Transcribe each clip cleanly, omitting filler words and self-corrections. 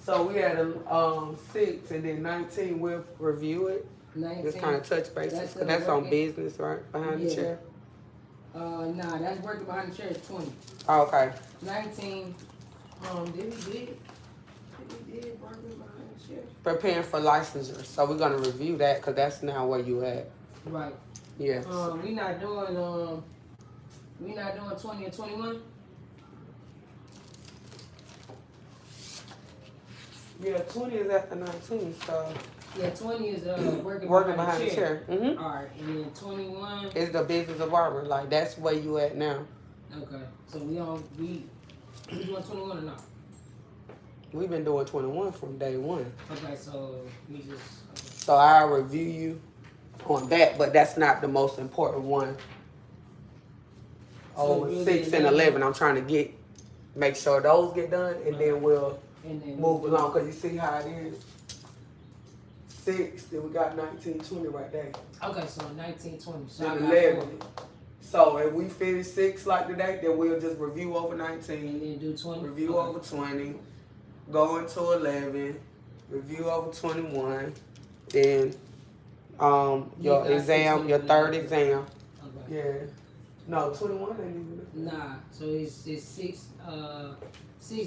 So we had a 6 and then 19. We'll review it. 19. Just kind of touch bases. Cause that's on business, right? Behind the chair. Nah, that's working behind the chair is 20. Oh, okay. 19. Did we did Barber behind the chair? Preparing for licensure. So we're gonna review that because that's now where you at. Right. Yes. We not doing 20 and 21. Yeah, 20 is after 19, so. Yeah, 20 is working behind the chair. Mm-hmm. All right, and then 21 is the business of barber. Like that's where you at now. Okay, so we doing 21 or not? We've been doing 21 from day one. Okay, so we just. Okay. So I'll review you on that, but that's not the most important one. So 6 and 11, I'm trying to make sure those get done, and then we'll move along, because you see how it is. 6, then we got 19, 20 right there. Okay, so 19, 20. So then 11. So if we finish 6 like today, then we'll just review over 19. And then do 20. Review over 20. Go into 11. Review over 21. Then your exam, your third exam. Okay. Yeah. No, 21 ain't even. Nah, so it's 6,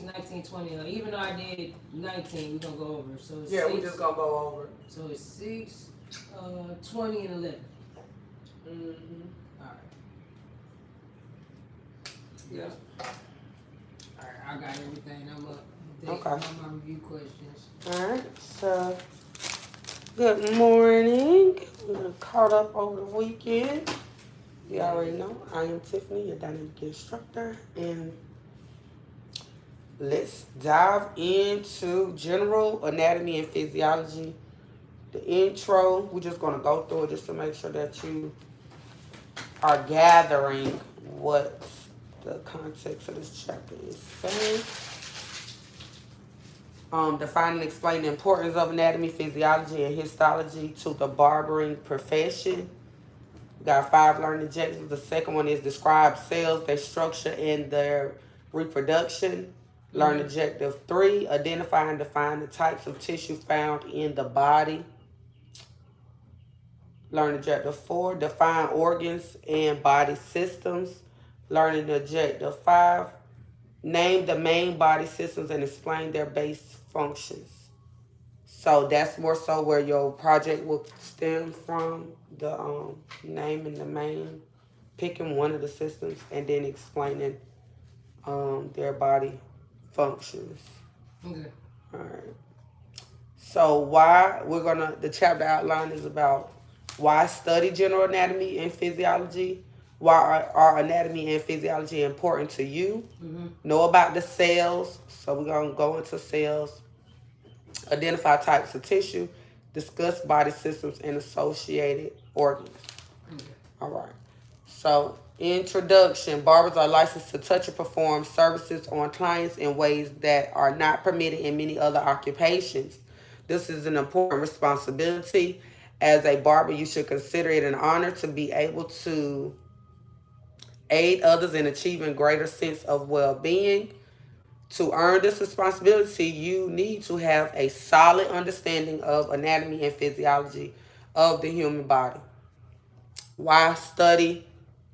19, 20. Even though I did 19, we're going to go over. So it's yeah, we just going to go over. So it's 6, 20, and 11. Mm-hmm. All right. Yeah. All right, I got everything. I'm up. Okay. My review questions. All right, so good morning. We're caught up over the weekend. You already know, I am Tiffany, your dynamic instructor, and let's dive into general anatomy and physiology. The intro, we're just going to go through it just to make sure that you are gathering what the context of this chapter is saying. Define and explain the importance of anatomy, physiology, and histology to the barbering profession. We got 5 learning objectives. The second one is describe cells, their structure, and their reproduction. Learning objective 3, identify and define the types of tissue found in the body. Learning objective 4, define organs and body systems. Learning objective 5, name the main body systems and explain their base functions. So that's more so where your project will stem from, the naming the main, picking one of the systems, and then explaining their body functions. Okay. All right. So the chapter outline is about why study general anatomy and physiology. Why are anatomy and physiology important to you? Mm-hmm. Know about the cells. So we're going to go into cells. Identify types of tissue. Discuss body systems and associated organs. Mm-hmm. All right. So introduction. Barbers are licensed to touch or perform services on clients in ways that are not permitted in many other occupations. This is an important responsibility. As a barber, you should consider it an honor to be able to aid others in achieving greater sense of well-being. To earn this responsibility, you need to have a solid understanding of anatomy and physiology of the human body. Why study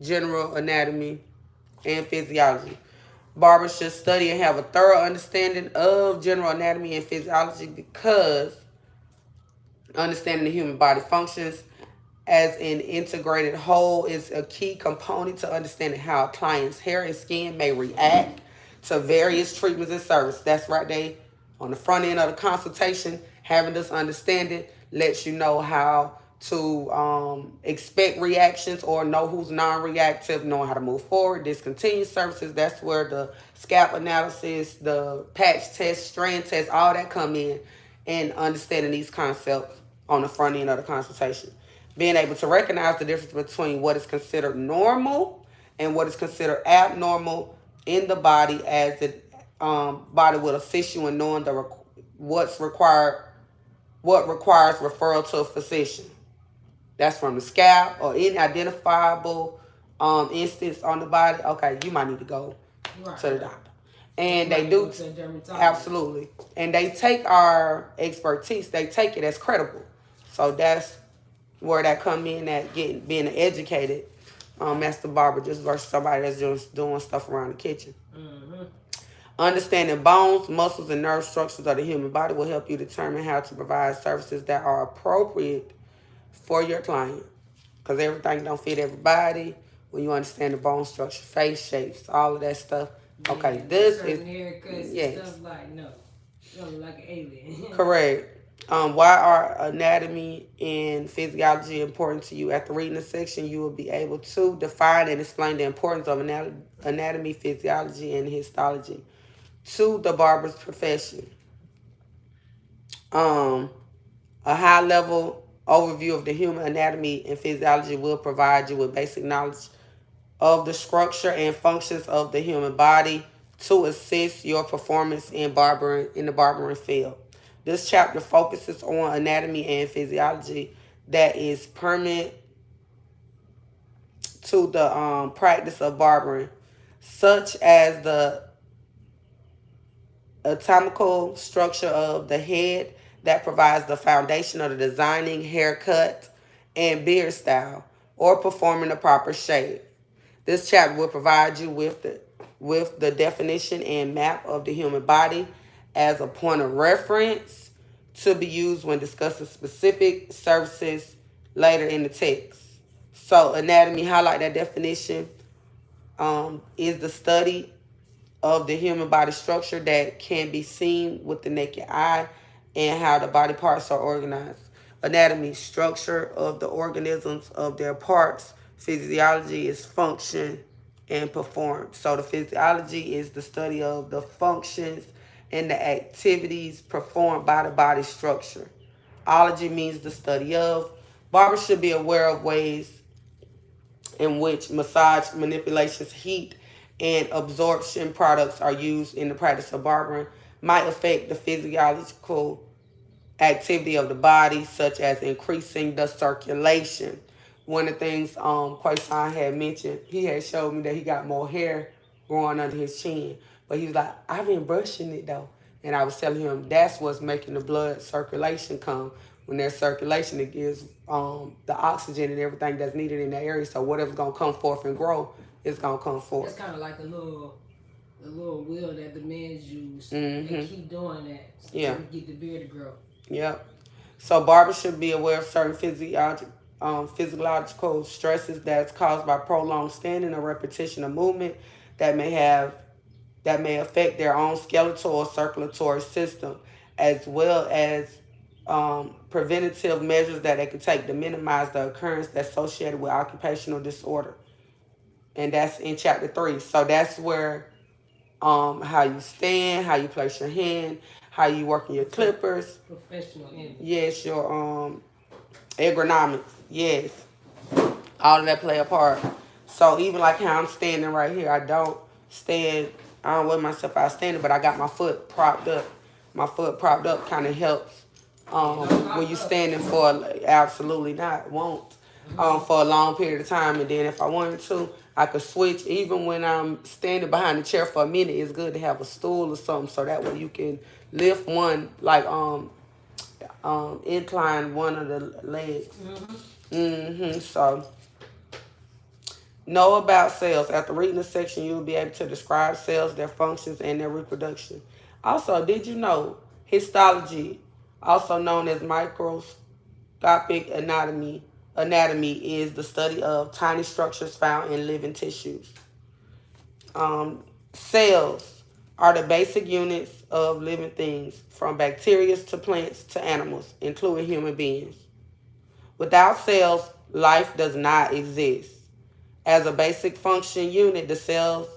general anatomy and physiology? Barbers should study and have a thorough understanding of general anatomy and physiology because understanding the human body functions as an integrated whole is a key component to understanding how a client's hair and skin may react to various treatments and services. That's right there on the front end of the consultation. Having this understanding lets you know how to expect reactions or know who's non-reactive, knowing how to move forward. Discontinued services, that's where the scalp analysis, the patch test, strand test, all that come in, and understanding these concepts on the front end of the consultation. Being able to recognize the difference between what is considered normal and what is considered abnormal in the body, as the body will assist you in knowing what requires referral to a physician. That's from the scalp or any identifiable instance on the body. Okay, you might need to go to the doctor. So you And they might go do, to a dermatologist. absolutely. And they take our expertise, they take it as credible. So that's where that come in at getting being educated master barber just versus somebody that's just doing stuff around the kitchen. Mm-hmm. Understanding bones, muscles, and nerve structures of the human body will help you determine how to provide services that are appropriate for your client. Because everything don't fit everybody. When you understand the bone structure, face shapes, all of that stuff. Yeah, Okay, like this is, certain haircuts and yes, stuff like no. You look like an alien. correct. Why are anatomy and physiology important to you? After reading the section, you will be able to define and explain the importance of anatomy, physiology, and histology to the barber's profession. Um, a high level overview of the human anatomy and physiology will provide you with basic knowledge of the structure and functions of the human body to assist your performance in the barbering field. This chapter focuses on anatomy and physiology that is pertinent to the practice of barbering, such as the anatomical structure of the head that provides the foundation of the designing haircut and beard style or performing the proper shave. This chapter will provide you with the definition and map of the human body as a point of reference to be used when discussing specific services later in the text. So anatomy, highlight that definition, is the study of the human body structure that can be seen with the naked eye and how the body parts are organized. Anatomy, structure of the organisms of their parts. Physiology is function and perform. So the physiology is the study of the functions and the activities performed by the body structure. Ology means the study of. Barbers should be aware of ways in which massage manipulations, heat, and absorption products are used in the practice of barbering might affect the physiological activity of the body, such as increasing the circulation. One of the things Quaison had mentioned, he had showed me that he got more hair growing under his chin. But he was like, I've been brushing it though. And I was telling him that's what's making the blood circulation come. When there's circulation, it gives the oxygen and everything that's needed in that area. So whatever's gonna come forth and grow, it's gonna come forth. It's kind of like the little wheel that the men use. Mm-hmm. They keep doing that Yeah. to get the beard to grow. Yep. So barbers should be aware of certain physiological stresses that's caused by prolonged standing or repetition of movement that may affect their own skeletal or circulatory system, as well as preventative measures that they can take to minimize the occurrence that's associated with occupational disorder. And that's in chapter 3. So that's where how you stand, how you place your hand, how you working your clippers. Professional image. Yes, your ergonomics. Yes, all of that play a part. So even like how I'm standing right here, I don't stand. I don't weigh myself out standing, but I got my foot propped up. My foot propped up kind of helps. When you standing for absolutely not won't for a long period of time, and then if I wanted to, I could switch. Even when I'm standing behind the chair for a minute, it's good to have a stool or something so that way you can lift one like incline one of the legs. So know about cells. After reading the section, you'll be able to describe cells, their functions, and their reproduction. Also, did you know histology, also known as microscopic anatomy is the study of tiny structures found in living tissues. Cells are the basic units of living things, from bacteria to plants to animals, including human beings. Without cells, life does not exist. As a basic function unit, the cells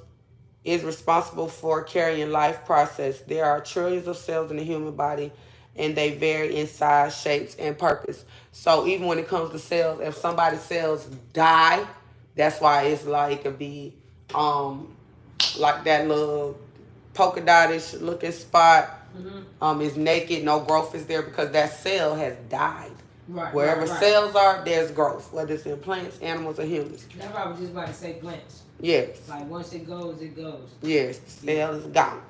is responsible for carrying life process. There are trillions of cells in the human body, and they vary in size, shapes, and purpose. So even when it comes to cells, if somebody's cells die, that's why it's like it could be like that little polka dotish looking spot. Is naked, no growth is there because that cell has died. Wherever cells are, there's growth, whether it's in plants, animals, or humans. That's why I was just about to say plants. Yes. Like once it goes, it goes. Yes, the cell is gone.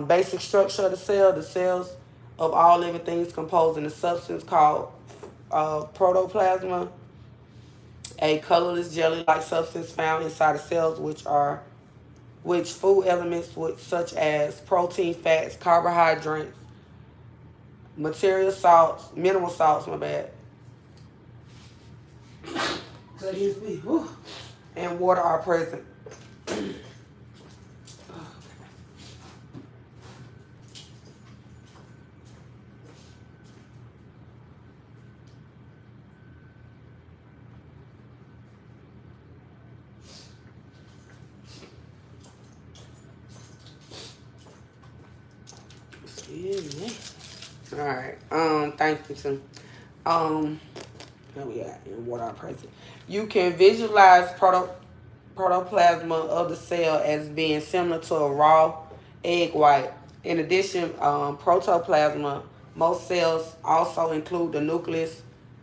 Basic structure of the cells of all living things composing a substance called protoplasma, a colorless jelly-like substance found inside the cells, which food elements such as protein, fats, carbohydrates, mineral salts, my bad, excuse me, and water are present. Excuse me. All right. Thank you, too. Here we at in water are present. You can visualize protoplasm of the cell as being similar to a raw egg white. In addition, protoplasm, most cells also include the nucleus,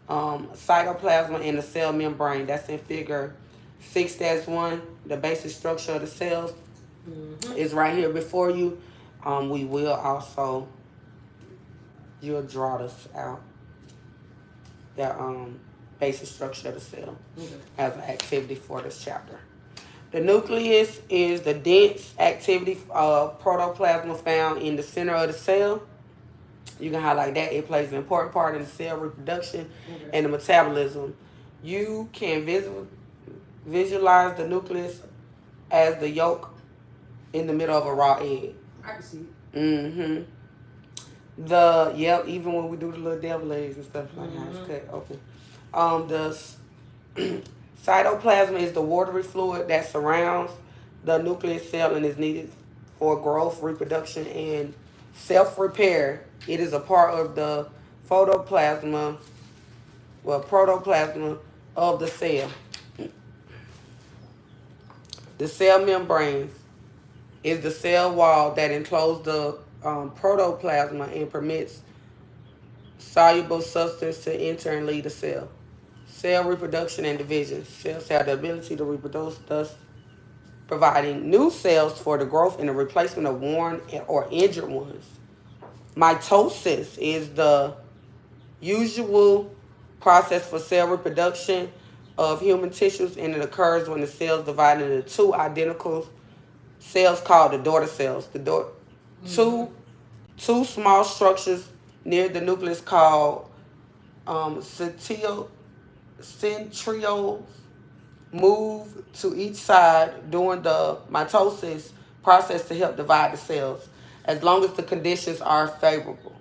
cytoplasm, and the cell membrane. That's in figure 6-1. The basic structure of the cells is right here before you. We will also, you'll draw this out. The basic structure of the cell as an activity for this chapter. The nucleus is the dense activity protoplasm found in the center of the cell. You can highlight that. It plays an important part in the cell reproduction and the metabolism. You can visualize the nucleus as the yolk in the middle of a raw egg. I can see it. Mm-hmm. Even when we do the little devil eggs and stuff like that, it's cut open. The cytoplasm is the watery fluid that surrounds the nucleus cell and is needed for growth, reproduction, and self-repair. It is a part of the protoplasm of the cell. The cell membrane is the cell wall that encloses the protoplasm and permits soluble substance to enter and leave the cell. Cell reproduction and division. Cells have the ability to reproduce, thus providing new cells for the growth and the replacement of worn or injured ones. Mitosis is the usual process for cell reproduction of human tissues, and it occurs when the cells divide into two identical cells called the daughter cells. Two small structures near the nucleus called centrioles move to each side during the mitosis process to help divide the cells. As long as the conditions are favorable,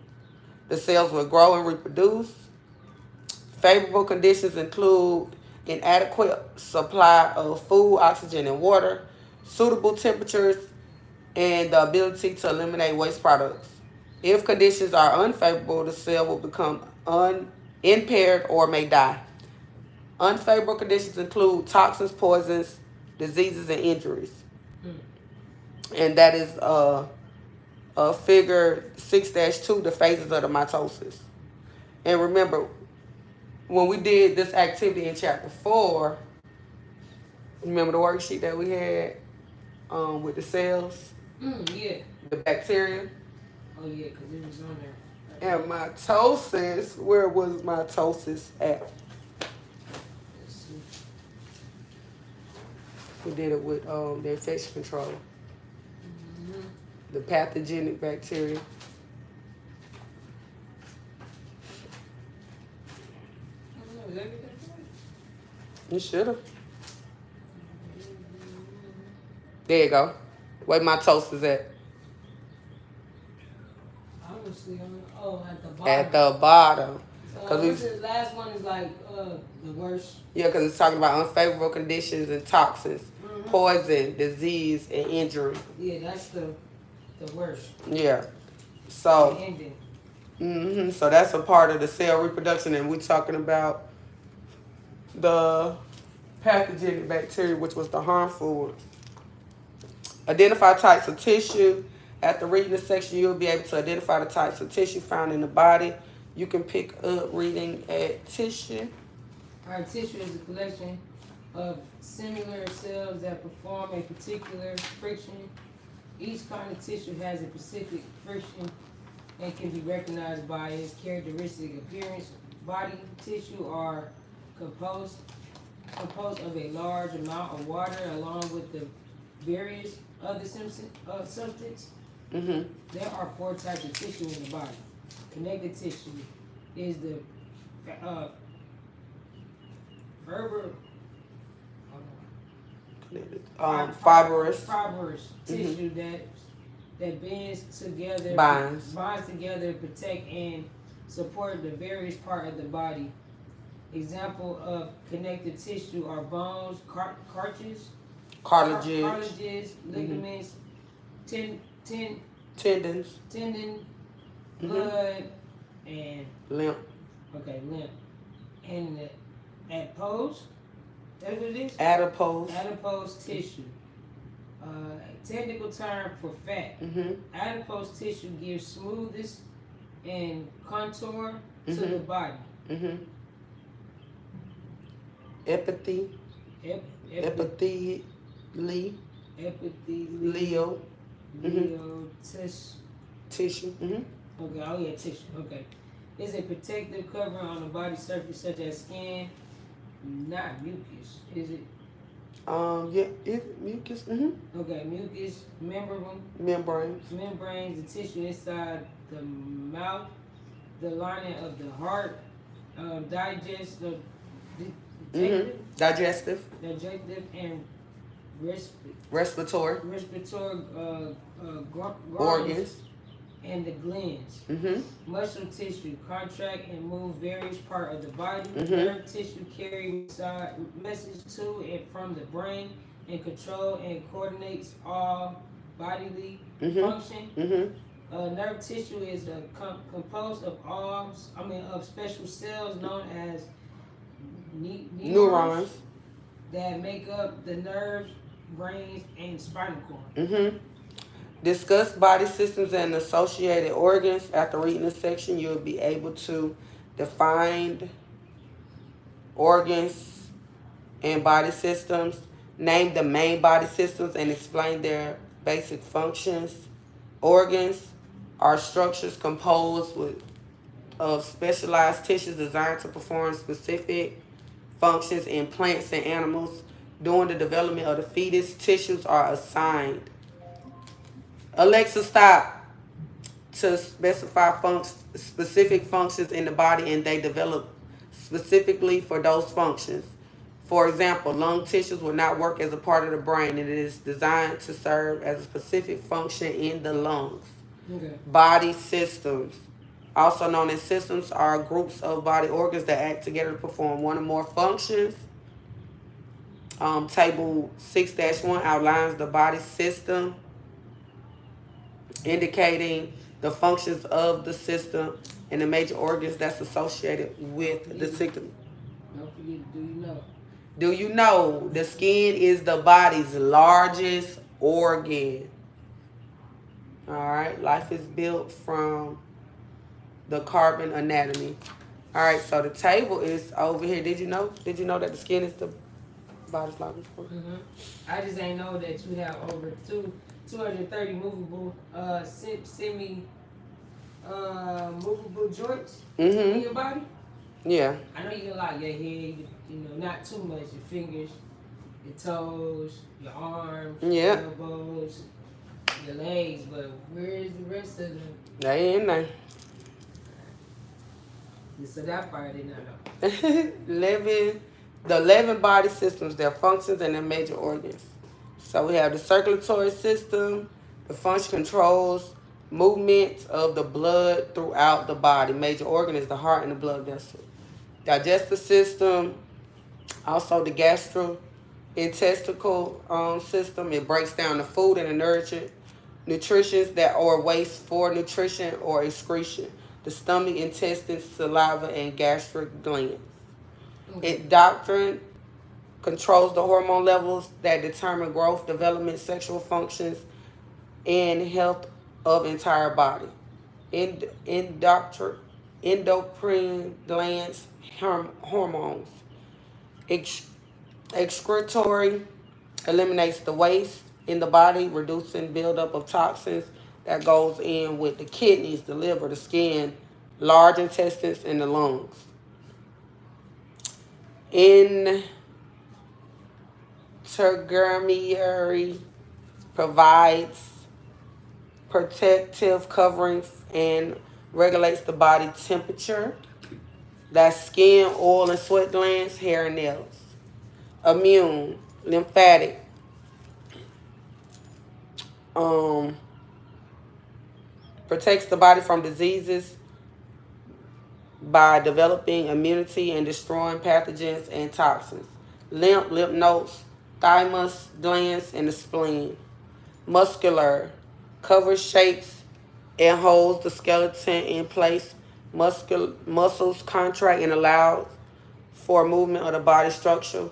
the cells will grow and reproduce. Favorable conditions include an adequate supply of food, oxygen, and water, suitable temperatures, and the ability to eliminate waste products. If conditions are unfavorable, the cell will become impaired or may die. Unfavorable conditions include toxins, poisons, diseases, and injuries. And that is figure 6-2, the phases of the mitosis. And remember, when we did this activity in chapter 4, remember the worksheet that we had with the cells? Yeah. The bacteria? Oh, yeah, because it was on there. And mitosis, where was mitosis at? Let's see. We did it with the infection control. The pathogenic bacteria. I don't know, is everything right? You should have. There you go. Where mitosis at? Honestly, at the bottom. At the bottom. The last one is like the worst. Yeah, because it's talking about unfavorable conditions and toxins, poison, disease, and injury. Yeah, that's the worst. Yeah. So. The ending. So that's a part of the cell reproduction, and we're talking about the pathogenic bacteria, which was the harmful ones. Identify types of tissue. After reading this section, you'll be able to identify the types of tissue found in the body. You can pick up reading at tissue. All right, tissue is a collection of similar cells that perform a particular friction. Each kind of tissue has a specific friction and can be recognized by its characteristic appearance. Body tissue are composed composed of a large amount of water along with the various other substance. Mm-hmm. There are four types of tissue in the body. Connective tissue is the Barber Fibrous. fibrous tissue that Binds. binds together, protect and support the various part of the body. Example of connective tissue are bones, cartilages, ligaments, Tendons. tendon, Mm-hmm. blood, and Lymph. lymph. And the adipose, that's what it is? Adipose. Adipose tissue. Technical term for fat. Mm-hmm. Adipose tissue gives smoothness and contour to Mhm. the body. Mm-hmm. Epithy. Epitheli. Epithelial. Leo. Tissue. Mm-hmm. Okay, oh yeah, tissue. Okay. Is a protective covering on the body surface such as skin, not mucus. Is it? Yeah, mucus. Mm-hmm. Okay, mucus, Membranes. membranes, the tissue inside the mouth, the lining of the heart, digestive, Mm-hmm. Digestive. and Respiratory. respiratory Organs. and the glands. Mm-hmm. Muscle tissue contract and move various part of the body. Mhm. Nerve tissue carry message to and from the brain and control and coordinates all bodily Mm-hmm. function. Mm-hmm. Nerve tissue is composed of of special cells known as Neurons. that make up the nerves, brains, and spinal cord. Mm-hmm. Discuss body systems and associated organs. After reading this section, you'll be able to define organs and body systems, name the main body systems, and explain their basic functions. Organs are structures composed of specialized tissues designed to perform specific functions in plants and animals. During the development of the fetus, tissues are assigned. Alexa, stop. To specify specific functions in the body, and they develop specifically for those functions. For example, lung tissues will not work as a part of the brain, and it is designed to serve as a specific function in the lungs. Okay. Body systems, also known as systems, are groups of body organs that act together to perform one or more functions. Table 6-1 outlines the body system, indicating the functions of the system and the major organs that's associated with the system. Don't forget, do you know? Do you know the skin is the body's largest organ? All right, life is built from the carbon anatomy. All right, so the table is over here. Did you know? Did you know that the skin is the body's largest organ? Mm-hmm. I just ain't know that you have over 230 movable, semi movable joints in your body. Yeah. I know you can lock your head, not too much. Your fingers, your toes, your arms, Yeah. your elbows, your legs, but where is the rest of them? They in there. So that part I did not know. The 11 body systems, their functions, and their major organs. So we have the circulatory system. The function controls movement of the blood throughout the body. Major organ is the heart and the blood vessel. Digestive system, also the gastrointestinal system. It breaks down the food and the nutrition that are waste for nutrition or excretion. The stomach, intestines, saliva, and gastric glands. It doctrine controls the hormone levels that determine growth, development, sexual functions, and health of entire body. Endocrine glands, hormones. Excretory eliminates the waste in the body, reducing buildup of toxins that goes in with the kidneys, the liver, the skin, large intestines, and the lungs. Intermediary provides protective coverings and regulates the body temperature. That's skin, oil, and sweat glands, hair, and nails. Immune, lymphatic, um, protects the body from diseases by developing immunity and destroying pathogens and toxins. Lymph nodes, thymus glands, and the spleen. Muscular, covers, shapes, and holds the skeleton in place. Muscles contract and allow for movement of the body structure.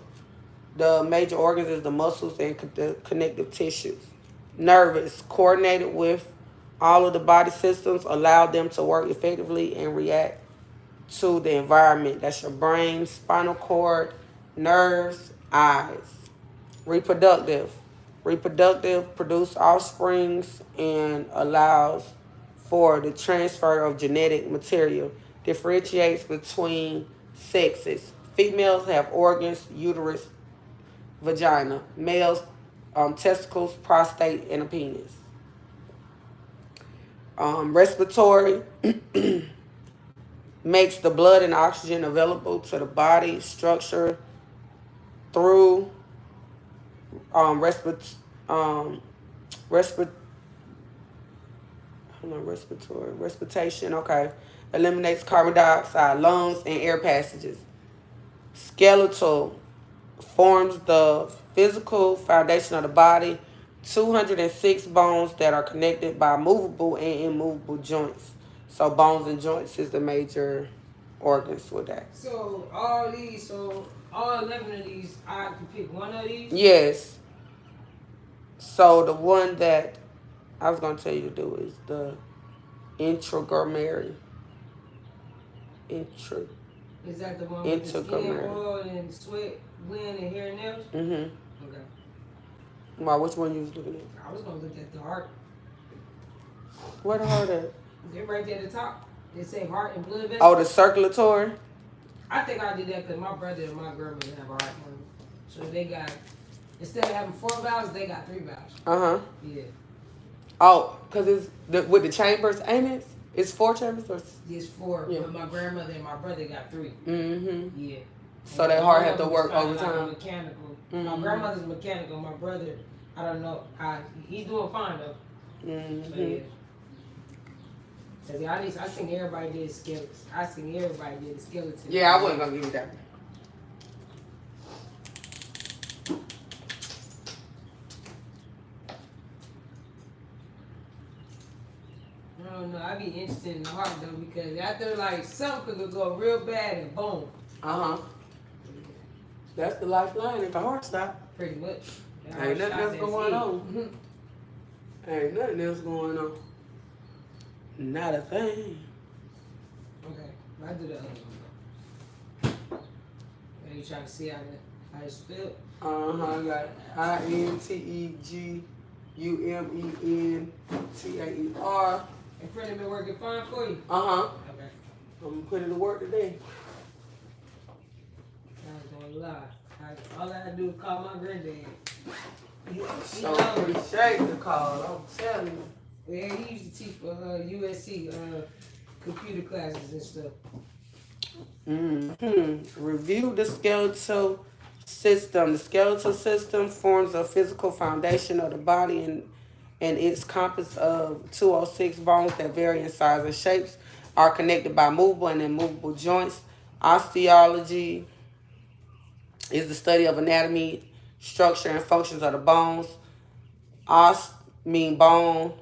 The major organs is the muscles and the connective tissues. Nervous, coordinated with all of the body systems, allow them to work effectively and react to the environment. That's your brain, spinal cord, nerves, eyes. Reproductive. Reproductive produce offsprings and allows for the transfer of genetic material. Differentiates between sexes. Females have organs, uterus, vagina. Males, testicles, prostate, and a penis. Respiratory makes the blood and oxygen available to the body structure through respiration. Okay, eliminates carbon dioxide, lungs, and air passages. Skeletal forms the physical foundation of the body. 206 bones that are connected by movable and immovable joints. So bones and joints is the major organs with that. So all 11 of these, I can pick one of these? Yes. So the one that I was going to tell you to do is the intragramary. Is that the one with the skin, oil, and sweat, gland, and hair and nails? Mm-hmm. Okay. Well, which one you was looking at? I was going to look at the heart. Where the heart at? They're right there at the top. They say heart and blood vessels. Oh, the circulatory? I think I did that because my brother and my grandmother have a heart one. So they got, instead of having 4 valves, they got 3 valves. Uh-huh. Yeah. Oh, because it's with the chambers, ain't it? It's 4 chambers? Or? It's 4, yeah. But my grandmother and my brother got 3. Mm-hmm. Yeah. So that heart have to work overtime? Like mechanical. Mm-hmm. My grandmother's mechanical. My brother, I don't know. He's doing fine, though. Mm-hmm. So, yeah. I think everybody did skeletons. I think everybody did a skeleton. Yeah, I wasn't going to give you that. I don't know. I'd be interested in the heart, though, because after, like, something could go real bad and boom. Uh-huh. That's the lifeline if the heart stop. Pretty much. Ain't nothing else going on. Ain't nothing else going on. Not a thing. Okay, I do the other one. Are you trying to see how it's spelled? I got INTEGUMENTAER. And printing been working fine for you? Okay. I'm gonna put it to work today. I ain't gonna lie. All I had to do was call my granddad. So appreciate the call, I'm telling you. Yeah, he used to teach for USC computer classes and stuff. Review the skeletal system. The skeletal system forms a physical foundation of the body and its compass of 206 bones that vary in size and shapes are connected by movable and immovable joints. Osteology is the study of anatomy, structure, and functions of the bones. Os mean bone.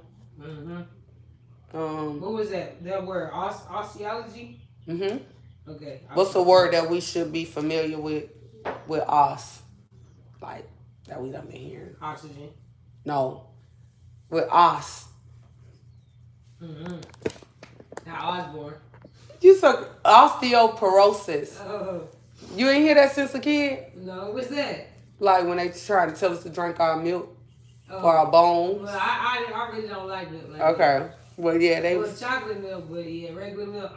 What was that? That word, osteology? Okay. What's a word that we should be familiar with os? Like, that we done been hearing. Oxygen. No. With os. Now Osborne. You said osteoporosis. Oh. You ain't hear that since a kid? No, what's that? Like when they trying to tell us to drink our milk for Oh, our bones. well, I really don't like milk like that. Okay. Well, yeah, they Well, was. chocolate milk, but yeah, regular milk,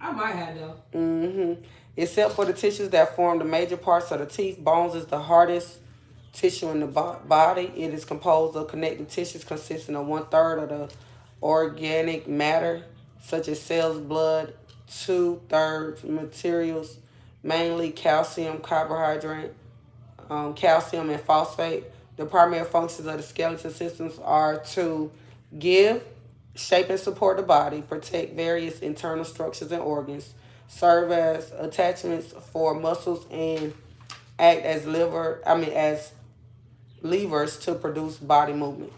I might have though. Except for the tissues that form the major parts of the teeth, bones is the hardest tissue in the body. It is composed of connective tissues consisting of 1/3 of the organic matter, such as cells, blood, 2/3 materials, mainly calcium, carbohydrate, calcium, and phosphate. The primary functions of the skeleton systems are to give, shape, and support the body, protect various internal structures and organs, serve as attachments for muscles, and act as as levers to produce body movement.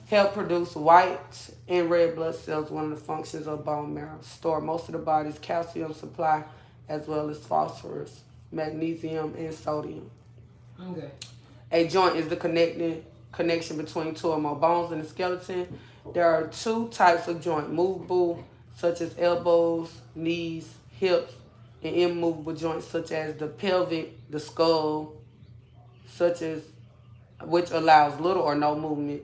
Help produce white and red blood cells, one of the functions of bone marrow. Store most of the body's calcium supply as well as phosphorus, magnesium, and sodium. Okay. A joint is the connection between two or more bones in the skeleton. There are two types of joint: movable, such as elbows, knees, hips, and immovable joints, such as the pelvic, the skull, such as which allows little or no movement.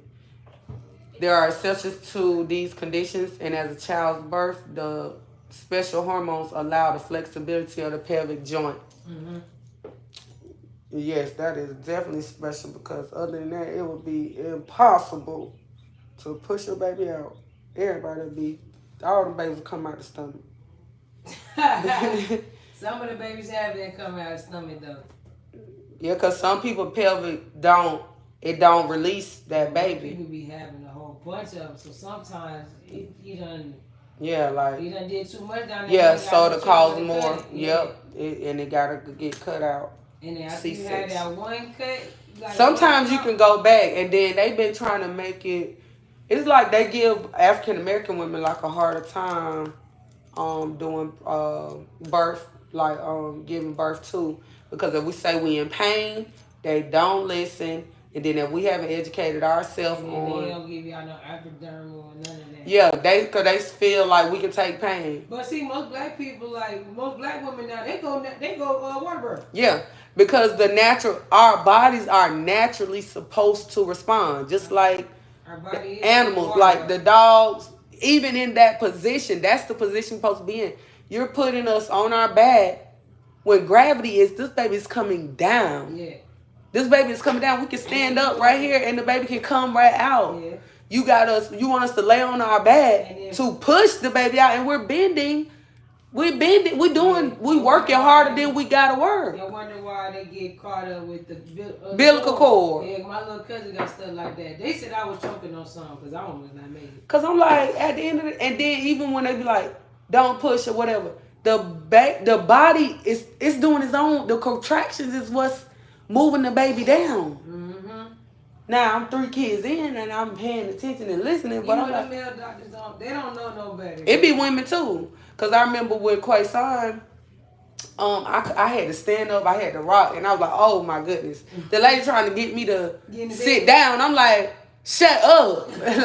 There are exceptions to these conditions, and as a child's birth, the special hormones allow the flexibility of the pelvic joint. Mm-hmm. Yes, that is definitely special because other than that, it would be impossible to push your baby out. Everybody would be, all the babies would come out the stomach. Some of the babies have that come out of the stomach though. Yeah, because some people pelvic it don't release that baby. People be having a whole bunch of them, so sometimes you done. Yeah, like. You done did too much down there. Yeah, so to cause more. Yep, and it gotta get cut out. And then after you had that one cut, sometimes you can go back, and then they've been trying to make it. It's like they give African American women like a harder time, doing birth, like giving birth too, because if we say we in pain, they don't listen, and then if we haven't educated ourselves on, they don't give y'all no epidermal or none of that. Yeah, because they feel like we can take pain. But see, most black people, like most black women now, they go water birth. Yeah. Because our bodies are naturally supposed to respond, just like the animals, like the dogs. Even in that position, that's the position you're supposed to be in. You're putting us on our back when gravity is. This baby's coming down. Yeah. This baby is coming down. We can stand up right here, and the baby can come right out. Yeah. You want us to lay on our back to push the baby out, and we're bending. We working harder than we gotta work. I wonder why they get caught up with the umbilical cord. Yeah, my little cousin got stuff like that. They said I was choking on something because I almost not made it. Cause I'm like, at the end of and then even when they be like, don't push or whatever, the body is doing its own. The contractions is what's moving the baby down. Mm-hmm. Now I'm 3 kids in and I'm paying attention and listening, but I'm like, male doctors they don't know no better. It be women too. Cause I remember with Quayson, I had to stand up, I had to rock, and I was like, oh my goodness. The lady trying to get me to sit down. I'm like, shut up. Like,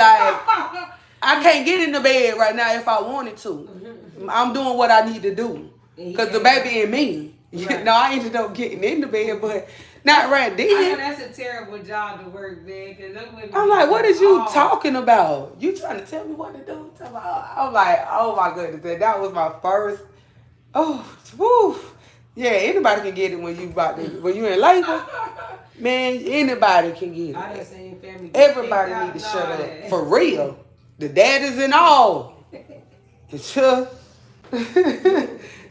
I can't get in the bed right now if I wanted to. I'm doing what I need to do. Cause the baby in me. Right. No, I ended up getting in the bed, but not right then. I know that's a terrible job to work, man. I'm like, what is you talking about? You trying to tell me what to do? I'm like, oh my goodness, that was my first. Oh, woo. Yeah, anybody can get it when you in labor. Man, anybody can get it. I done seen family. Everybody need to shut up for real. The daddies and all.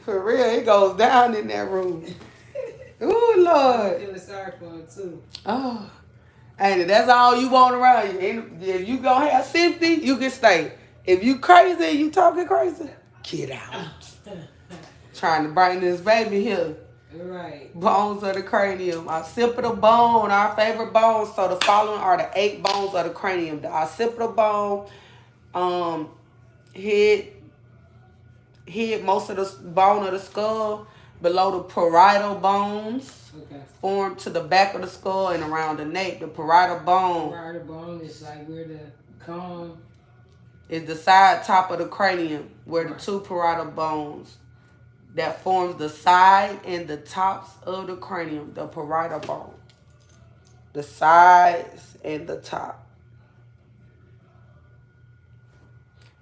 For real, it goes down in that room. Ooh, Lord. I'm feeling sorry for him, too. Oh. And that's all you want around you. If you gonna have sympathy, you can stay. If you crazy, you talking crazy, get out. Trying to bring this baby here. Right. Bones of the cranium. Occipital bone, our favorite bones. So the following are the 8 bones of the cranium. The occipital bone, hid most of the bone of the skull below the parietal bones, formed to the back of the skull and around the nape. The parietal bone. Parietal bone is like where the cone is the side top of the cranium, where the 2 parietal bones that forms the side and the tops of the cranium, the parietal bone. The sides and the top.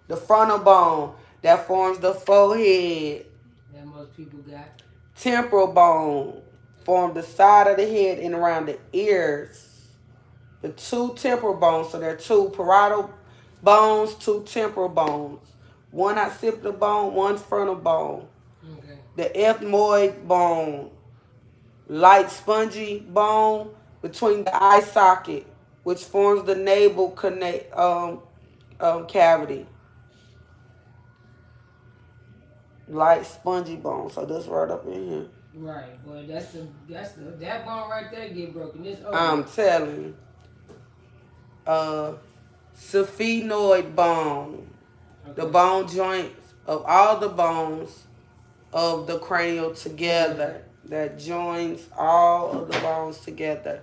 The frontal bone that forms the forehead. That most people got. Temporal bone form the side of the head and around the ears. The two temporal bones, so there are two parietal bones, two temporal bones. One occipital bone, one frontal bone. Okay. The ethmoid bone, light spongy bone between the eye socket, which forms the navel cavity. Light spongy bone, so this right up in here. Right, boy, that bone right there get broken. This over. I'm telling you. Sphenoid bone, the bone joints of all the bones of the cranial together, that joins all of the bones together.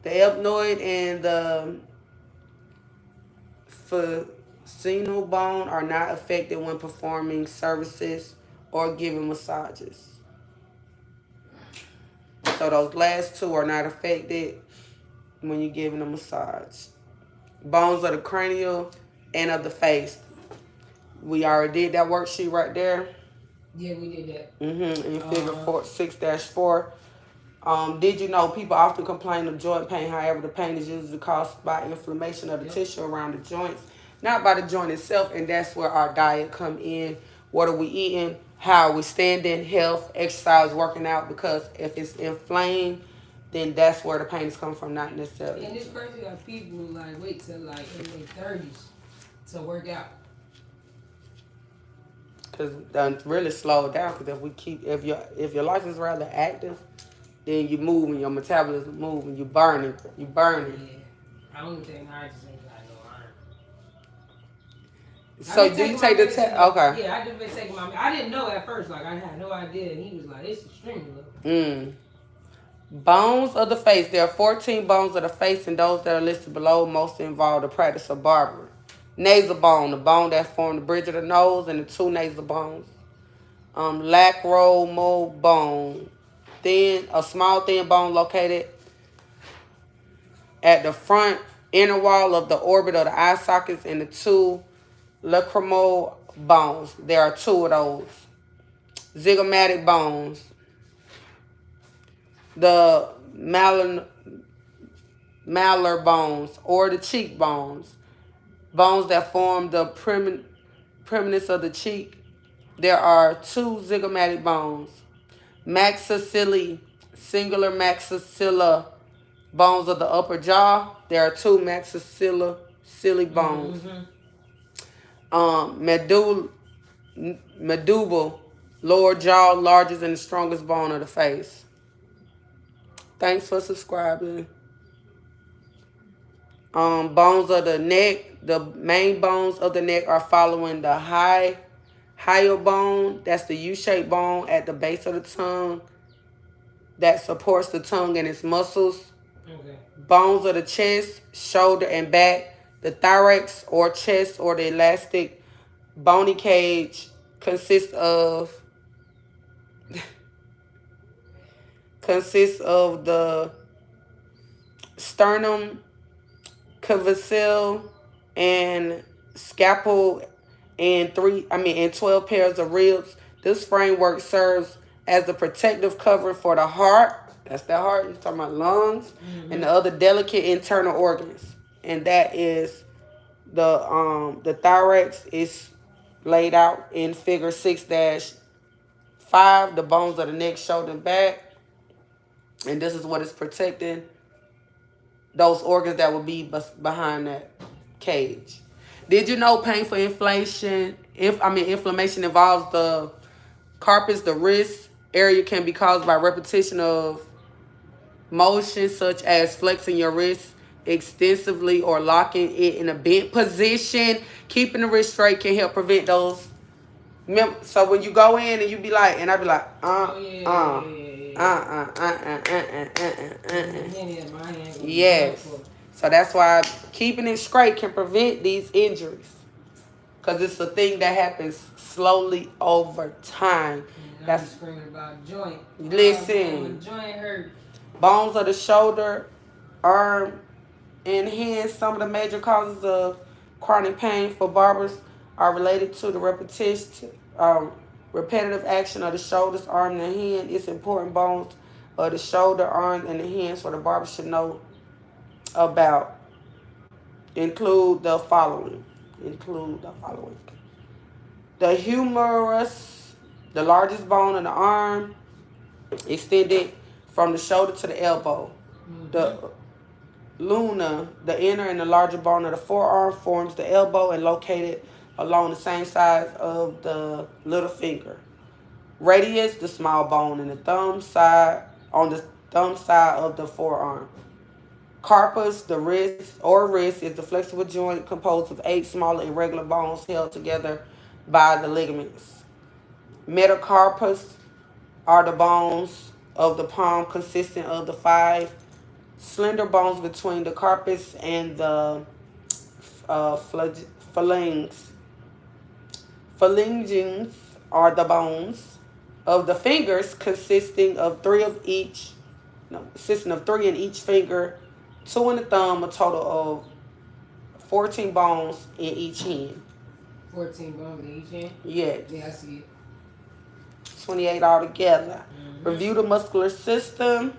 The ethmoid and the phalangeal bone are not affected when performing services or giving massages. So those last two are not affected when you're giving a massage. Bones of the cranial and of the face. We already did that worksheet right there. Yeah, we did that. In figure 6-4. Did you know people often complain of joint pain? However, the pain is usually caused by inflammation of the tissue around the joints, not by the joint itself. And that's where our diet come in. What are we eating? How are we standing? Health, exercise, working out. Because if it's inflamed, then that's where the pain is coming from, not necessarily. And it's crazy how people like wait till like in their 30s to work out. Because done really slow down. Because if your life is rather active, then you move and your metabolism move and you burning. Yeah. I don't think I just ain't got no iron. So do you take the test? Okay. Yeah, I just been taking my. I didn't know at first. Like I had no idea, and he was like, "It's extremely low." Bones of the face. There are 14 bones of the face, and those that are listed below mostly involve the practice of barber. Nasal bone, the bone that forms the bridge of the nose, and the two nasal bones. Lacrimal bone, a small thin bone located at the front inner wall of the orbit of the eye sockets, and the two lacrimal bones. There are two of those. Zygomatic bones. The malar bones or the cheek bones. Bones that form the premise of the cheek. There are two zygomatic bones. Maxilli, singular maxilla bones of the upper jaw. There are two maxilli bones. Medulla, lower jaw, largest and the strongest bone of the face. Thanks for subscribing. Bones of the neck. The main bones of the neck are following the hyoid bone. That's the U-shaped bone at the base of the tongue that supports the tongue and its muscles. Okay. Bones of the chest, shoulder, and back. The thorax or chest or the elastic bony cage consists of the sternum, clavicule, and scapula, and 12 pairs of ribs. This framework serves as the protective covering for the heart. That's the heart. You're talking about lungs, and the other delicate internal organs. And that is the thorax is laid out in figure 6-5. The bones of the neck, shoulder, and back. And this is what is protecting those organs that will be behind that cage. Did you know painful inflammation involves the carpus, the wrist area can be caused by repetition of motion such as flexing your wrist extensively or locking it in a bent position. Keeping the wrist straight can help prevent those. So when you go in and you be like, and I be like, yes. So that's why keeping it straight can prevent these injuries. Because it's a thing that happens slowly over time. I be screaming about joint. Listen. Joint hurt. Bones of the shoulder, arm, and hands. Some of the major causes of chronic pain for barbers are related to the repetitive action of the shoulders, arm, and the hand. It's important bones of the shoulder, arm, and the hands for the barber should know about. Include the following. The humerus, the largest bone in the arm, extended from the shoulder to the elbow. The luna, the inner and the larger bone of the forearm, forms the elbow and located along the same side of the little finger. Radius, the small bone in the thumb side, on the thumb side of the forearm. Carpus, the wrist, is the flexible joint composed of 8 smaller irregular bones held together by the ligaments. Metacarpus are the bones of the palm consisting of the 5 slender bones between the carpus and the phalanges. Phalanges are the bones of the fingers consisting of 3 in each finger, 2 in the thumb, a total of 14 bones in each hand. 14 bones in each hand? Yes. Yeah, I see it. 28 altogether. Review the muscular system.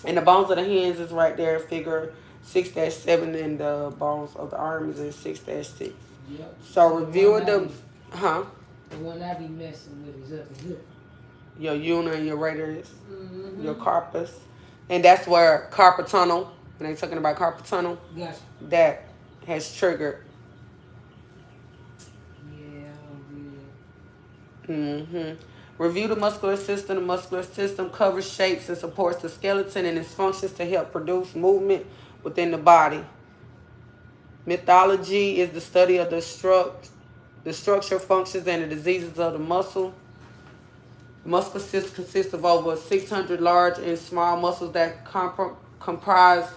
And the bones of the hands is right there, figure 6-7, and the bones of the arms is 6-6. Yep. So reviewing the, The one I be messing with is up here. Your ulna and your radius, your carpus. And that's where carpal tunnel, when they talking about carpal tunnel, gotcha. That has triggered. Yeah, I'm good. Review the muscular system. The muscular system covers, shapes, and supports the skeleton and its functions to help produce movement within the body. Mythology is the study of the structure, functions, and the diseases of the muscle. The muscular system consists of over 600 large and small muscles that comprise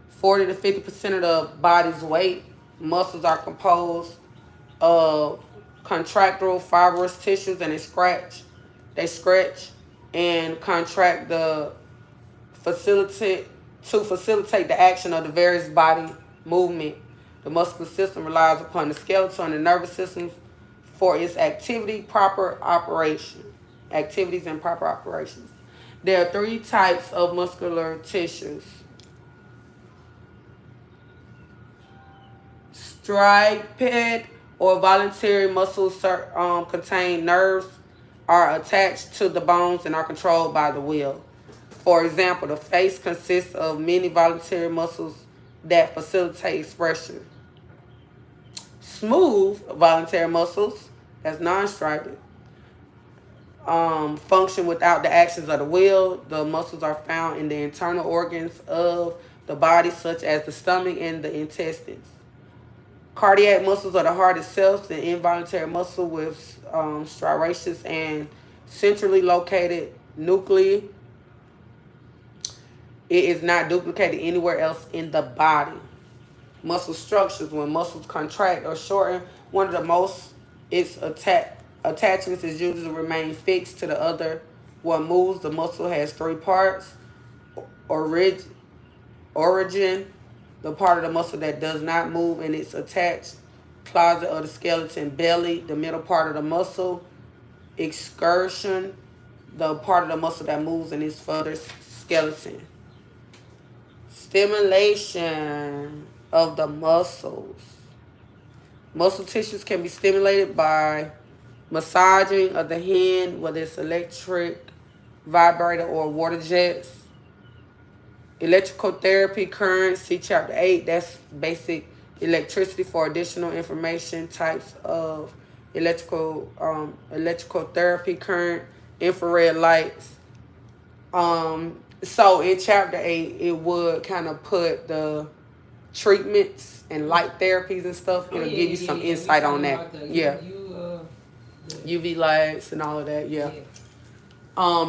40 to 50% of the body's weight. Muscles are composed of contractile fibrous tissues, and they stretch and contract to facilitate the action of the various body movement. The muscular system relies upon the skeleton and the nervous system for its activities and proper operations. There are 3 types of muscular tissues. Striped or voluntary muscles contain nerves, are attached to the bones, and are controlled by the will. For example, the face consists of many voluntary muscles that facilitate expression. Smooth voluntary muscles, that's non-striped, function without the actions of the will. The muscles are found in the internal organs of the body, such as the stomach and the intestines. Cardiac muscles are the heart itself, the involuntary muscle with striations and centrally located nuclei. It is not duplicated anywhere else in the body. Muscle structures, when muscles contract or shorten, one of the most its attachments is usually remain fixed to the other. What moves the muscle has 3 parts. Origin, the part of the muscle that does not move and it's attached. Closet of the skeleton. Belly, the middle part of the muscle. Excursion, the part of the muscle that moves and is further skeleton. Stimulation of the muscles. Muscle tissues can be stimulated by massaging of the hand, whether it's electric, vibrator, or water jets. Electrical therapy current, see chapter 8. That's basic electricity. For additional information, types of electrical therapy current, infrared lights. So in chapter 8, it would kind of put the treatments and light therapies and stuff. It'll give you some insight on that. UV lights and all of that.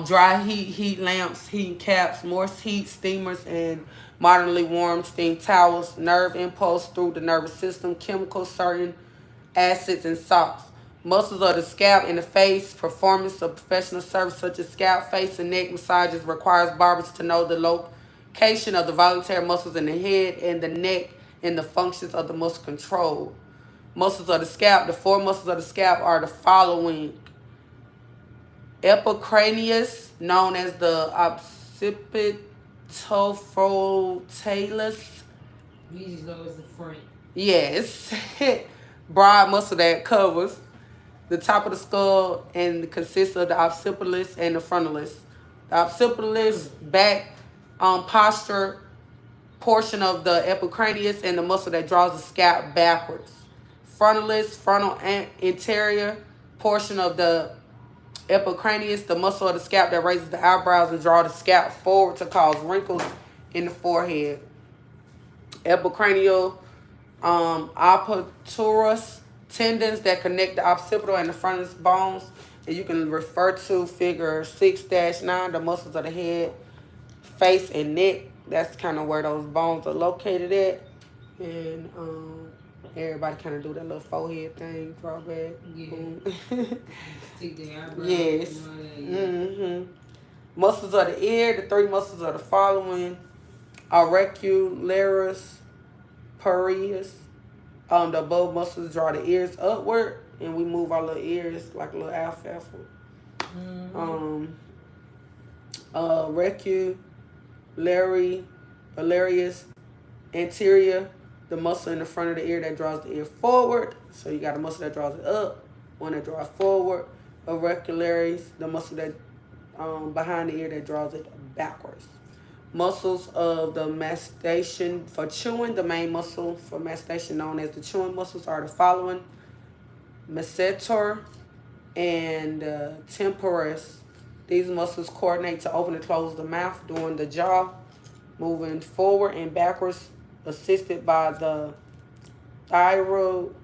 Dry heat lamps, heat caps, Morse heat steamers, and modernly warm steam towels. Nerve impulse through the nervous system, chemicals, certain acids and salts. Muscles of the scalp and the face. Performance of professional service such as scalp, face, and neck massages requires barbers to know the location of the voluntary muscles in the head and the neck and the functions of the muscle control. Muscles of the scalp. The four muscles of the scalp are the following: epicranius, known as the occipitofrontalis. We just know it's the front. Yes. Broad muscle that covers the top of the skull and consists of the occipitalis and the frontalis. The occipitalis back posture portion of the epicranius and the muscle that draws the scalp backwards. Frontalis, frontal anterior portion of the epicranius, the muscle of the scalp that raises the eyebrows and draws the scalp forward to cause wrinkles in the forehead. Epicranial aperturus tendons that connect the occipital and the frontalis bones. And you can refer to figure 6-9, the muscles of the head, face, and neck. That's kind of where those bones are located at. And everybody kind of do that little forehead thing, draw back. Yeah. Stick the eyebrows. Yes. And all that, yeah. Muscles of the ear. The three muscles are the following: auricularis, parius. The above muscles draw the ears upward, and we move our little ears like a little alfalfa. Auricularius anterior, the muscle in the front of the ear that draws the ear forward. So you got a muscle that draws it up, one that draws forward. Auricularis, the muscle that behind the ear that draws it backwards. Muscles of the mastication for chewing. The main muscle for mastication, known as the chewing muscles, are the following: masseter and temporis. These muscles coordinate to open and close the mouth during the jaw, moving forward and backwards, assisted by the thyroid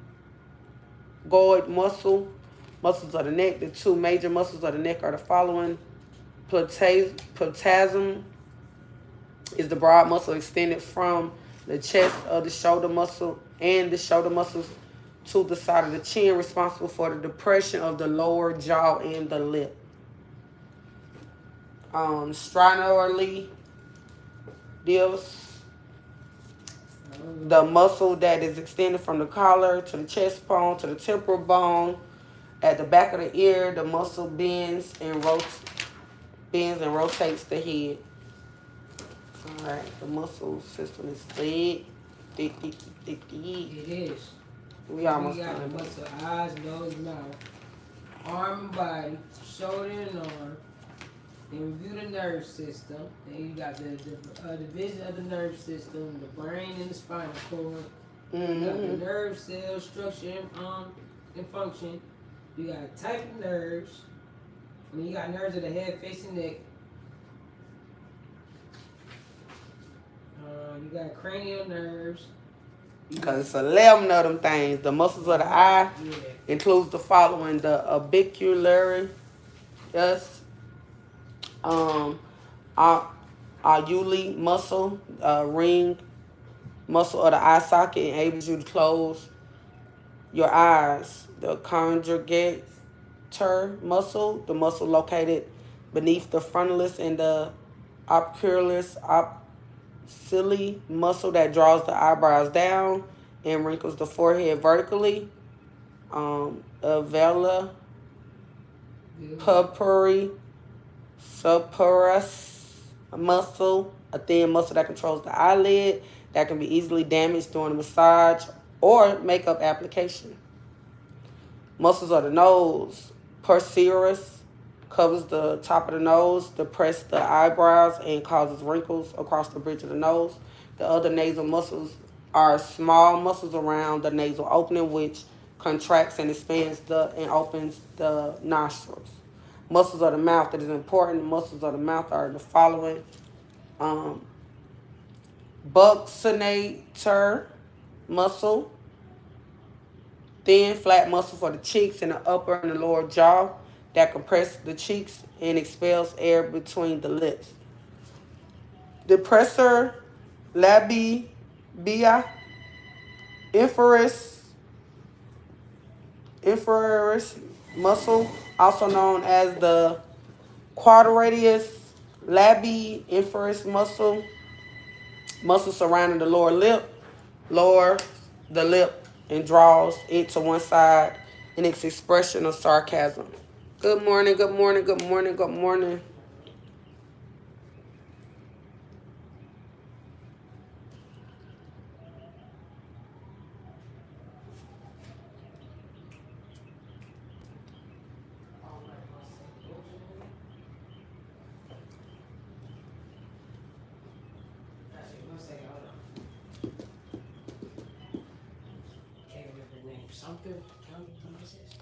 muscle. Muscles of the neck. The two major muscles of the neck are the following: plasm is the broad muscle extended from the chest of the shoulder muscle and the shoulder muscles to the side of the chin, responsible for the depression of the lower jaw and the lip. Sternally divs, the muscle that is extended from the collar to the chest bone to the temporal bone. At the back of the ear, the muscle bends and rotates the head. All right, the muscle system is thick. It is. We almost got the done. muscle, eyes, nose, mouth, arm and body, shoulder and arm. Then review the nerve system. Then you got the division of the nerve system, the brain and the spinal cord. You got the nerve cells, structure and function. You got type of nerves. And then you got nerves of the head, face, and neck. You got cranial nerves. Because it's 11 of them things. The muscles of the eye Yeah. includes the following: the orbicularis, uli muscle, ring muscle of the eye socket enables you to close your eyes. The conjugator muscle, the muscle located beneath the frontalis, and the occipitalis silly muscle that draws the eyebrows down and wrinkles the forehead vertically. Avella, pupillary, subpurus muscle, a thin muscle that controls the eyelid, that can be easily damaged during a massage or makeup application. Muscles of the nose, percerus, covers the top of the nose, depresses the eyebrows, and causes wrinkles across the bridge of the nose. The other nasal muscles are small muscles around the nasal opening, which contracts and expands and opens the nostrils. Muscles of the mouth, that is important. Muscles of the mouth are the following: buccinator muscle, thin flat muscle for the cheeks and the upper and the lower jaw that compresses the cheeks and expels air between the lips. Depressor labia inferius inferior muscle, also known as the quadratus labii inferior muscle surrounding the lower the lip and draws it to one side in its expression of sarcasm. Good morning, good morning, good morning, good morning.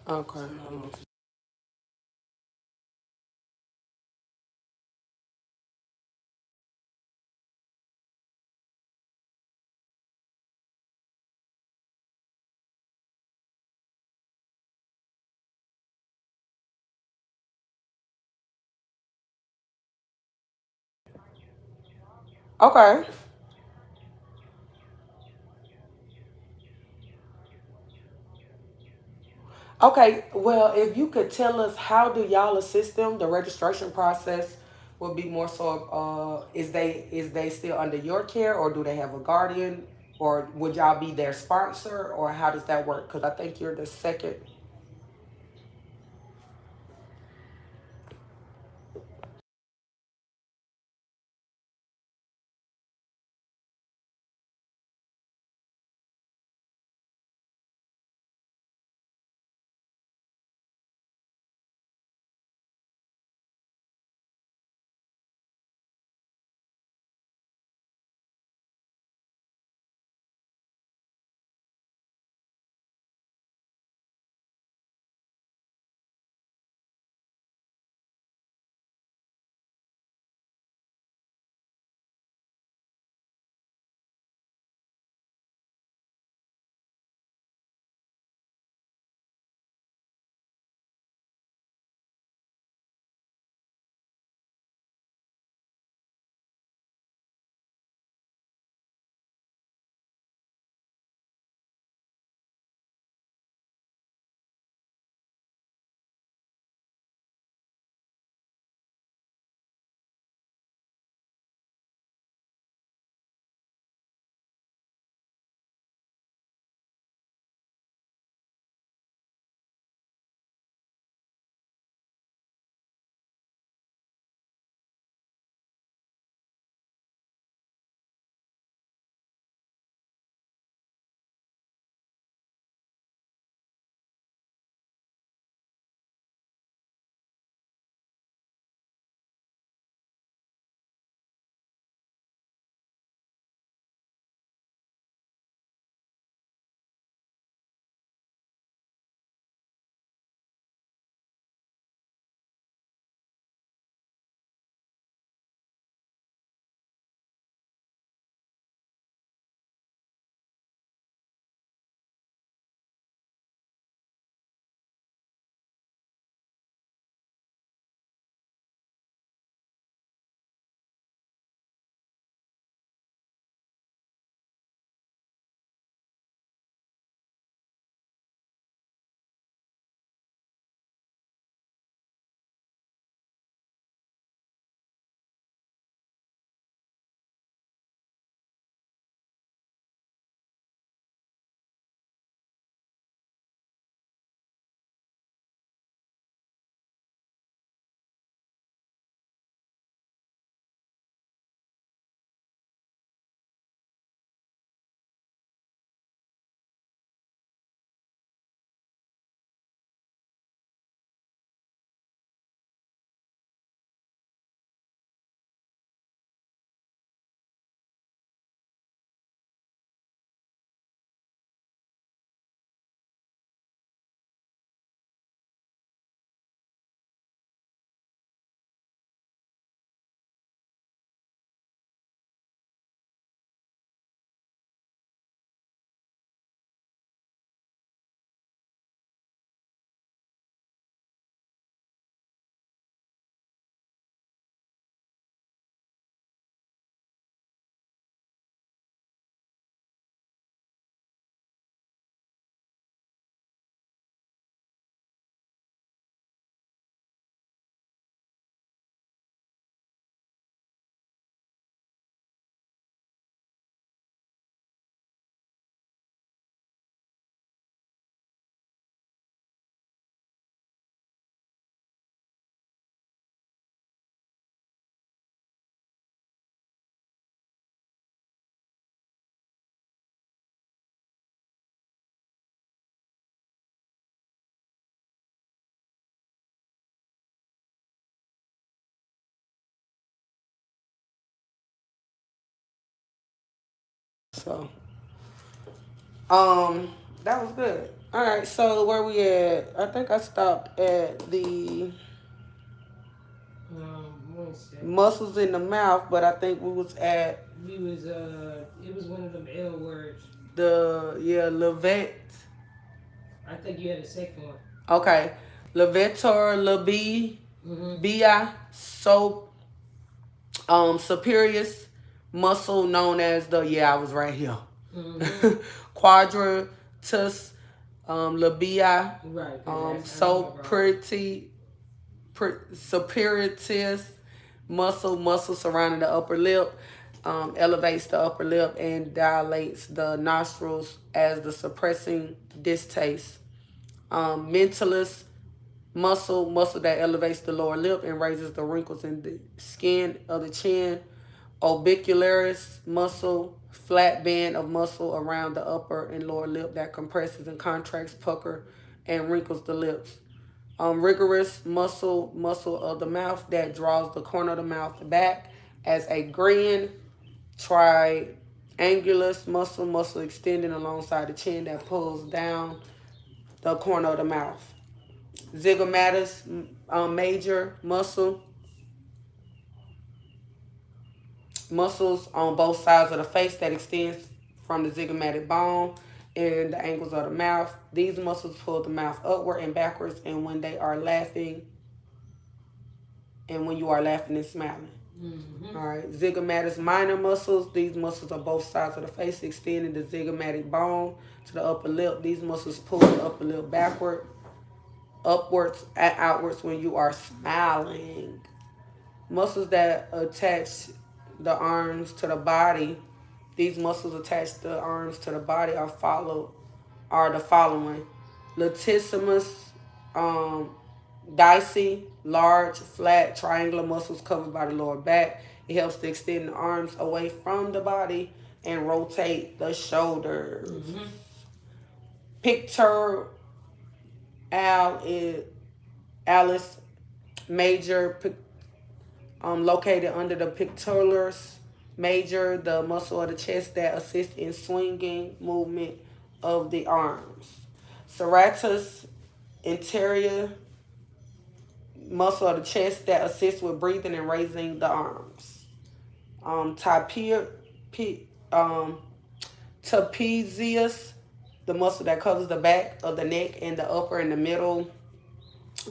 Okay. Okay. Okay, well, if you could tell us how do y'all assist them, the registration process would be more so is they still under your care or do they have a guardian or would y'all be their sponsor or how does that work? Because I think you're the second. So, um, that was good. All right, so where we at? I think I stopped at the 1 second. muscles in the mouth, but I think we was at We was it was one of them L words. levet. I think you had a second one. Okay, levetor, lebi, Mm-hmm. bia, so superius muscle known as the I was right here. Mm-hmm. Quadratus, labia, Right. Cause I know so my bro. pretty, superiortis muscle surrounding the upper lip, elevates the upper lip and dilates the nostrils as the suppressing distaste. Mentalis muscle that elevates the lower lip and raises the wrinkles in the skin of the chin. Orbicularis muscle, flat band of muscle around the upper and lower lip that compresses and contracts, pucker, and wrinkles the lips. Rigorous muscle of the mouth that draws the corner of the mouth back as a grin. Triangulus muscle extending alongside the chin that pulls down the corner of the mouth. Zygomatus major muscles on both sides of the face that extends from the zygomatic bone and the angles of the mouth. These muscles pull the mouth upward and backwards, and when they are laughing, and when you are laughing and smiling. Mm-hmm. All right, zygomatus minor muscles. These muscles are both sides of the face, extending the zygomatic bone to the upper lip. These muscles pull the upper lip backward, upwards, and outwards when you are smiling. Muscles that attach the arms to the body. These muscles attach the arms to the body are the following: latissimus, dicey, large, flat, triangular muscles covered by the lower back. It helps to extend the arms away from the body and rotate the shoulders. Mm-hmm. Pictorial is Alice major, located under the pectoralis major, the muscle of the chest that assists in swinging movement of the arms. Serratus anterior, muscle of the chest that assists with breathing and raising the arms. Tapir, trapezius, the muscle that covers the back of the neck and the upper and the middle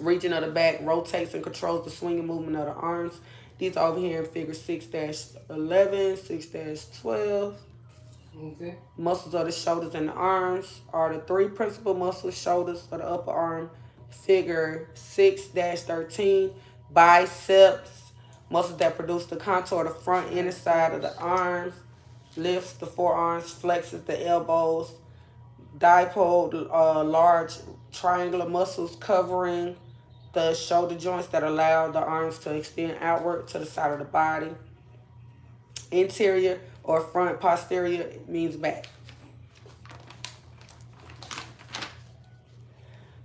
region of the back, rotates and controls the swinging movement of the arms. These are over here in figure 6-11, 6-12. Okay. Muscles of the shoulders and the arms are the three principal muscles. Shoulders of the upper arm, figure 6-13. Biceps, muscles that produce the contour of the front inner side of the arms. Lifts the forearms, flexes the elbows. Dipole, large triangular muscles covering the shoulder joints that allow the arms to extend outward to the side of the body. Interior or front, posterior means back.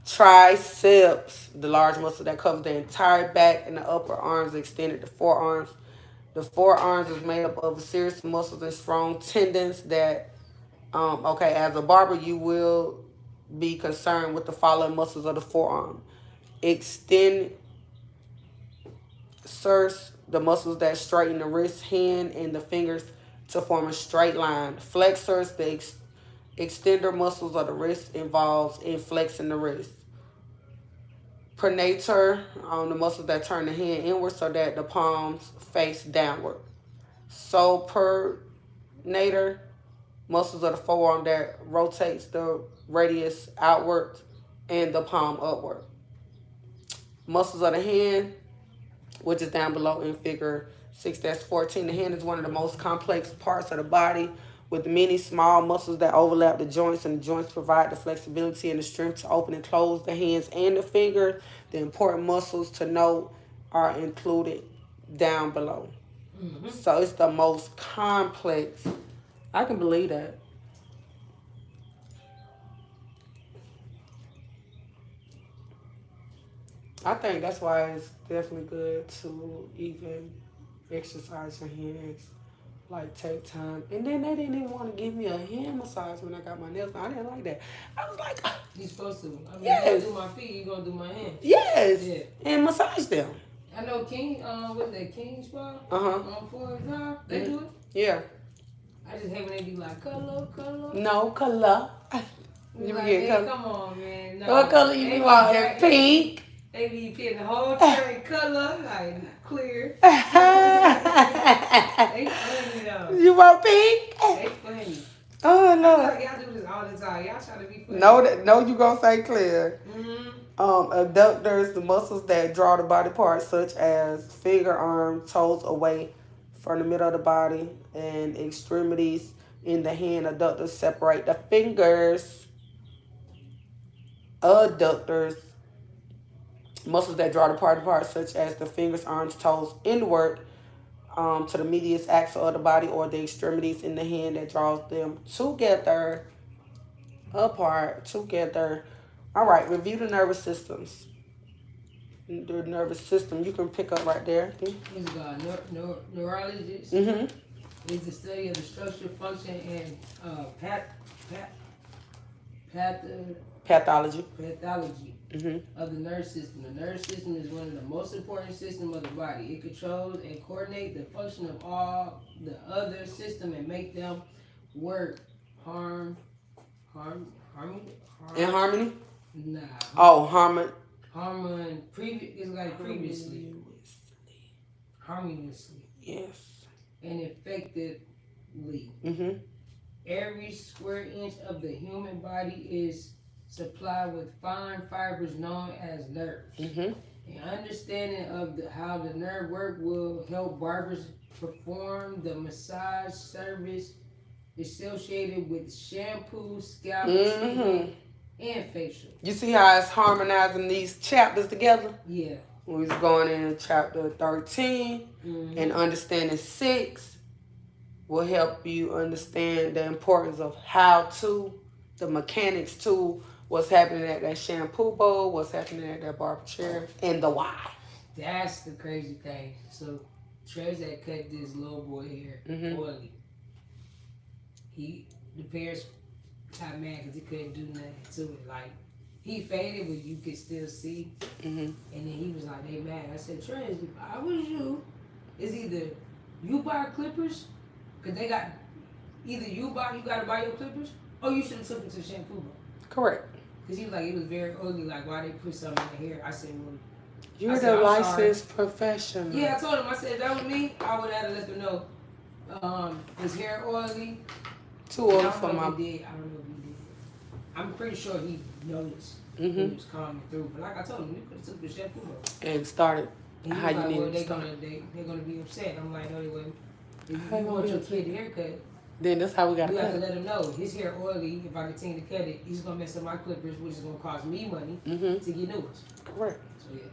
Triceps, the large muscle that covers the entire back and the upper arms extended to forearms. The forearms is made up of a series of muscles and strong tendons that, as a barber, you will be concerned with the following muscles of the forearm. Extensors, the muscles that straighten the wrist, hand, and the fingers to form a straight line. Flexors, the extender muscles of the wrist involves in flexing the wrist. Pronator, the muscles that turn the hand inward so that the palms face downward. Supinator, muscles of the forearm that rotates the radius outward and the palm upward. Muscles of the hand, which is down below in figure 6-14. The hand is one of the most complex parts of the body with many small muscles that overlap the joints, and the joints provide the flexibility and the strength to open and close the hands and the finger. The important muscles to note are included down below. Mm-hmm. So it's the most complex. I can believe that. I think that's why it's definitely good to even exercise your hands like take time. And then they didn't even want to give me a hand massage when I got my nails done. I didn't like that. I was like, You supposed to. I mean, yes, you gonna do my feet, you gonna do my hands. yes, Yeah. and massage them. I know King, what's that, King Spa? For now, they do it. Yeah. I just hate when they be like, color. No color. You You like, get man, color. come on, man. No. What color you be want? Pink. They be getting the whole tray color, like clear. They funny though. You want pink? They funny. Oh I no. feel like y'all do this all the time. Y'all try to be funny. No, you gonna say clear. Abductors, the muscles that draw the body parts, such as finger, arm, toes, away from the middle of the body, and extremities in the hand. Adductors separate the fingers. Adductors, muscles that draw the body parts, such as the fingers, arms, toes, inward to the medius axle of the body, or the extremities in the hand that draws them together, apart, together. All right, review the nervous systems. The nervous system, you can pick up right there. It's got neurologist. It's the study of the structure, function, and Pathology. Of the nerve system. The nerve system is one of the most important systems of the body. It controls and coordinates the function of all the other systems and make them work In harmony? harmony? Nah. Oh, harmony. It's like previously. Harmoniously. Yes. And effectively. Every square inch of the human body is supplied with fine fibers known as nerves. An understanding of how the nerve work will help barbers perform the massage service associated with shampoo, scalp treatment, and facial. You see how it's harmonizing these chapters together? Yeah. We was going in chapter 13 and understanding 6 will help you understand the importance of how to, the mechanics to what's happening at that shampoo bowl, what's happening at that barber chair, and the why. That's the crazy thing. So Trez had cut this little boy hair oily. The parents got mad because he couldn't do nothing to it. Like, he faded, but you could still see. And then he was like, they mad. I said, Trez, if I was you, it's either you buy clippers, because they got, either you got to buy your clippers, or you should have took them to the shampoo bowl. Correct. Because he was like, it was very ugly, like, why they put something in the hair? I said, well, you're the licensed professional. Yeah, I told him, I said, if that was me, I would have to let them know. His hair oily. Too oily for my... I don't know if he did. I'm pretty sure he noticed when he was coming through. But like I told him, you could have took the shampoo bowl. And started how you need to start. They're going to be upset. I'm like, no, they wouldn't. If you want your kid haircut, then that's how we got to cut it. You have to let him know. His hair oily, if I continue to cut it, he's going to mess up my clippers, which is going to cost me money to get new ones. Correct. So, yeah.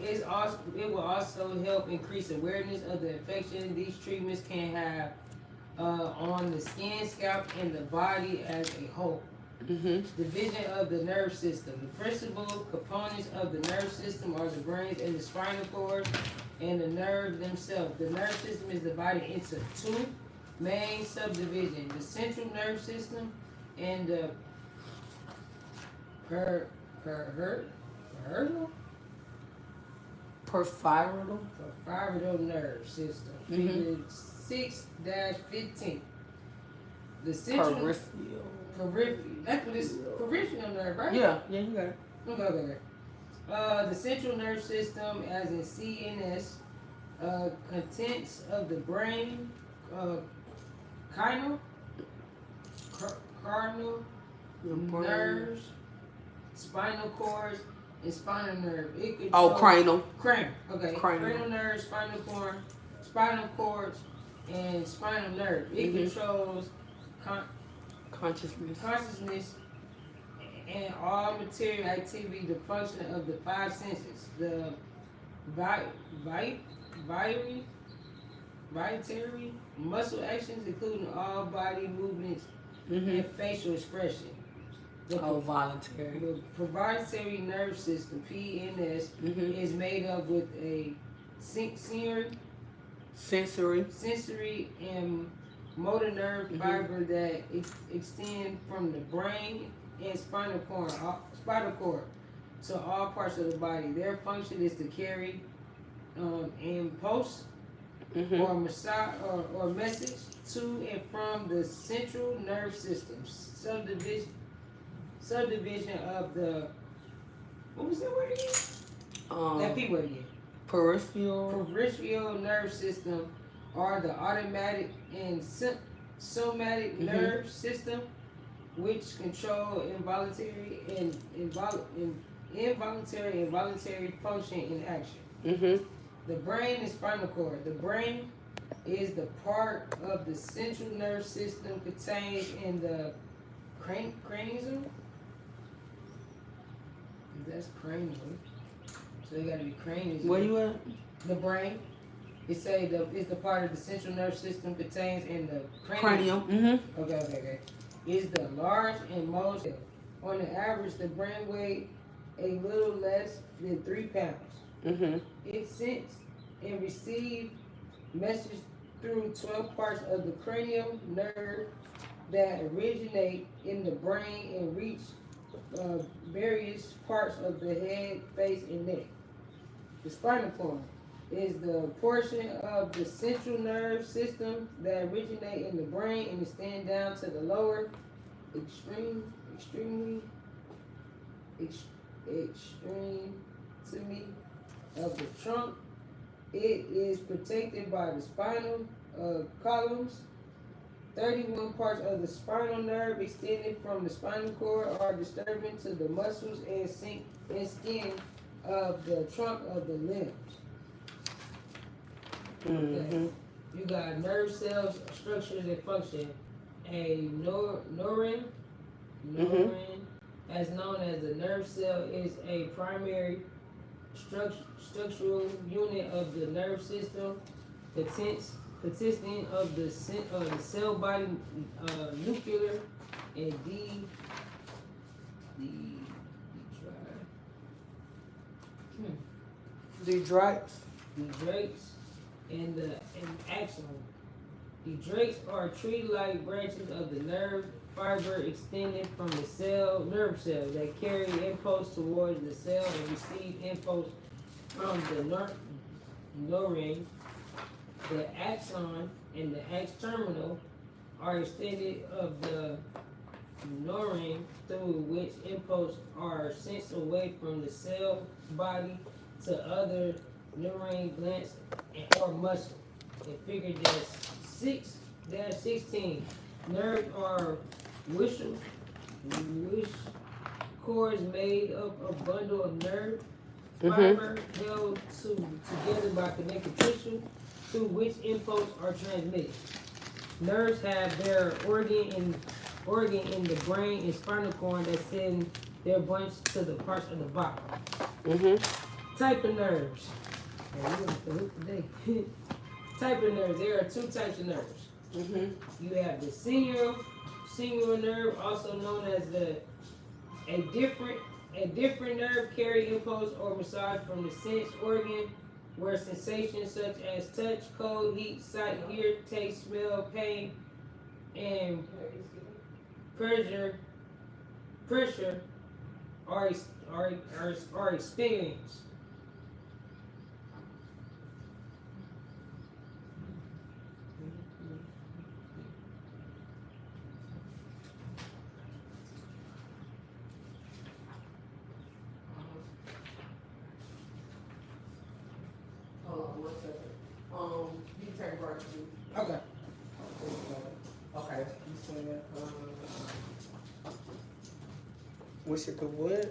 It will also help increase awareness of the infection these treatments can have on the skin, scalp, and the body as a whole. Division of the nerve system. The principal components of the nerve system are the brains and the spinal cord and the nerves themselves. The nerve system is divided into 2 main subdivisions: the central nerve system and the peripheral nerve system. Figure 6-15. The central that's what it's peripheral nerve, right? Yeah, you got it. Okay. The central nerve system, as in CNS, contents of the brain, cardinal nerves, spinal cords, and spinal nerve. It controls, cranial. Okay. Cranial nerve, spinal cords, and spinal nerve. It controls consciousness and all material activity, the function of the 5 senses, the vitary muscle actions, including all body movements and facial expression. Voluntary. The proprietary nerve system, PNS, is made up with a sensory and motor nerve fiber that extend from the brain and spinal cord to all parts of the body. Their function is to carry impulse or massage or message to and from the central nerve system. Subdivision of the, what was that word again? That P word again. Peripheral nerve system are the automatic and somatic nerve system, which control involuntary and voluntary function in action. The brain and spinal cord. The brain is the part of the central nerve system contained in the cranium. That's cranium. So it got to be cranium. Where you at? The brain. It say it's the part of the central nerve system contains in the cranium. Okay. Is the large and most. On the average, the brain weighs a little less than 3 pounds. It sends and receives messages through 12 parts of the cranial nerve that originate in the brain and reach various parts of the head, face, and neck. The spinal cord is the portion of the central nerve system that originate in the brain and extend down to the lower extremity of the trunk. It is protected by the spinal columns. 31 parts of the spinal nerve extended from the spinal cord are disturbing to the muscles and skin of the trunk of the limbs. Okay. You got nerve cells, structures, and function. A neuron, as known as a nerve cell, is a primary structural unit of the nerve system, consisting of the cell body, nuclear and dendrites, and the axon. Dendrites are tree-like branches of the nerve fiber extended from the nerve cells that carry impulse towards the cell and receive impulse from the neuron. The axon and the X-terminal are extended of the neuron through which impulse are sent away from the cell body to other neuron glands or muscle. In figure 6-16, nerves are wish cords made up of a bundle of nerve fiber held together by connective tissue through which impulses are transmitted. Nerves have their organ in the brain and spinal cord that send their bunch to the parts of the body. Type of nerves. Type of nerves. There are 2 types of nerves. You have the singular nerve, also known as a different nerve, carry impulse or massage from the sense organ, where sensations such as touch, cold, heat, sight, hear, taste, smell, pain, and pressure are experienced. You can take a break too. Okay. Okay. You said, we should do what?